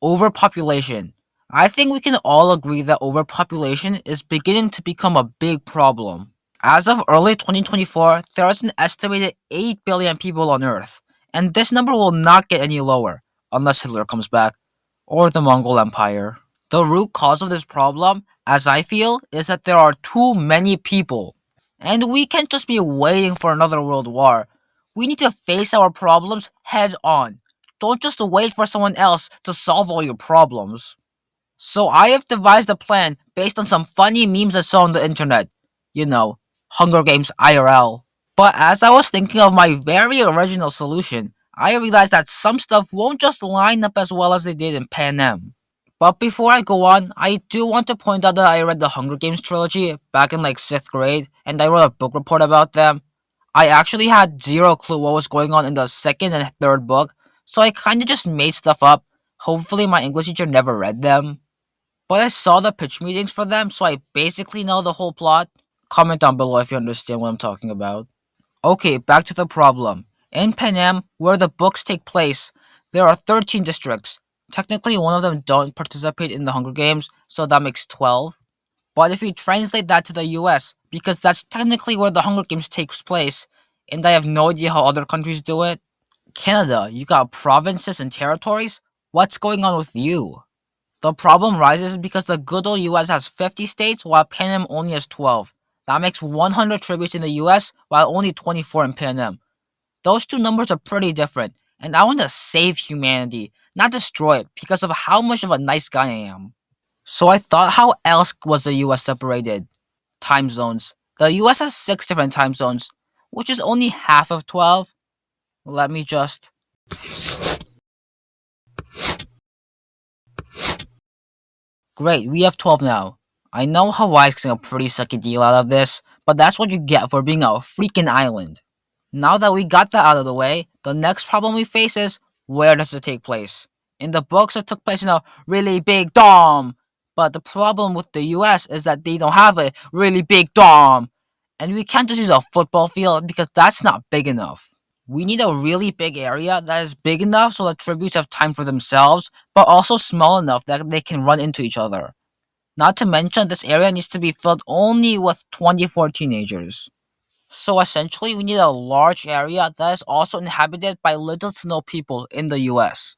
Overpopulation. I think we can all agree that overpopulation is beginning to become a big problem. As of early 2024, there is an estimated 8 billion people on Earth, and this number will not get any lower, unless Hitler comes back, or the Mongol Empire. The root cause of this problem, as I feel, is that there are too many people. And we can't just be waiting for another world war. We need to face our problems head on. Don't just wait for someone else to solve all your problems. So I have devised a plan based on some funny memes I saw on the internet. You know, Hunger Games IRL. But as I was thinking of my very original solution, I realized that some stuff won't just line up as well as they did in Panem. But before I go on, I do want to point out that I read the Hunger Games trilogy back in like 6th grade, and I wrote a book report about them. I actually had zero clue what was going on in the second and third book, so I kinda just made stuff up. Hopefully my English teacher never read them. But I saw the pitch meetings for them, so I basically know the whole plot. Comment down below if you understand what I'm talking about. Okay, back to the problem. In Panem, where the books take place, there are 13 districts. Technically, one of them don't participate in the Hunger Games, so that makes 12. But if you translate that to the US, because that's technically where the Hunger Games takes place, and I have no idea how other countries do it. Canada, you got provinces and territories? What's going on with you? The problem rises because the good old US has 50 states while Panem only has 12. That makes 100 tributes in the US while only 24 in Panem. Those two numbers are pretty different, and I want to save humanity, not destroy it because of how much of a nice guy I am. So I thought, how else was the US separated? Time zones. The US has 6 different time zones, which is only half of 12. Let me just... Great, we have 12 now. I know Hawaii's getting a pretty sucky deal out of this, but that's what you get for being a freaking island. Now that we got that out of the way, the next problem we face is, where does it take place? In the books, it took place in a really big dome, but the problem with the US is that they don't have a really big dome, and we can't just use a football field because that's not big enough. We need a really big area that is big enough so the tributes have time for themselves, but also small enough that they can run into each other. Not to mention, this area needs to be filled only with 24 teenagers. So essentially, we need a large area that is also inhabited by little to no people in the US.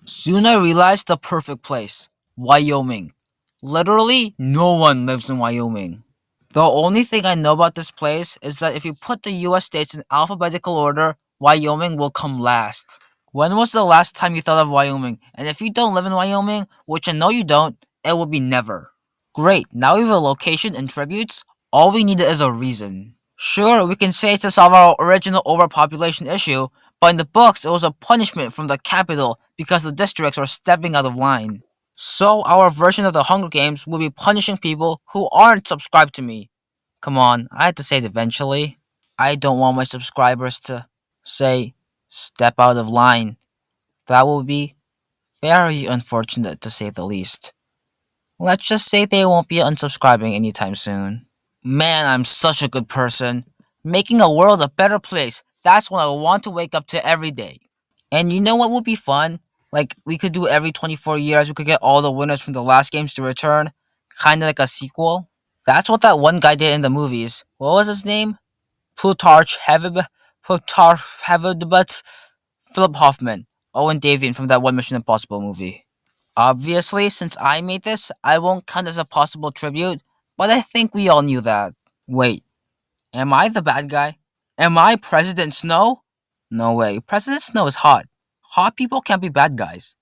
Soon I realized the perfect place. Wyoming. Literally, no one lives in Wyoming. The only thing I know about this place is that if you put the US states in alphabetical order, Wyoming will come last. When was the last time you thought of Wyoming? And if you don't live in Wyoming, which I know you don't, it will be never. Great, now we have a location and tributes. All we need is a reason. Sure, we can say it's to solve our original overpopulation issue, but in the books it was a punishment from the capital because the districts are stepping out of line. So our version of the Hunger Games will be punishing people who aren't subscribed to me. Come on, I had to say it eventually. I don't want my subscribers to say, step out of line. That will be very unfortunate to say the least. Let's just say they won't be unsubscribing anytime soon. Man, I'm such a good person. Making a world a better place, that's what I want to wake up to every day. And you know what would be fun? Like, we could do every 24 years, we could get all the winners from the last games to return. Kinda like a sequel. That's what that one guy did in the movies. What was his name? Plutarch Hevib, Philip Hoffman. Owen Davian from that one Mission Impossible movie. Obviously, since I made this, I won't count as a possible tribute, but I think we all knew that. Wait, am I the bad guy? Am I President Snow? No way, President Snow is hot. Hot people can't be bad guys.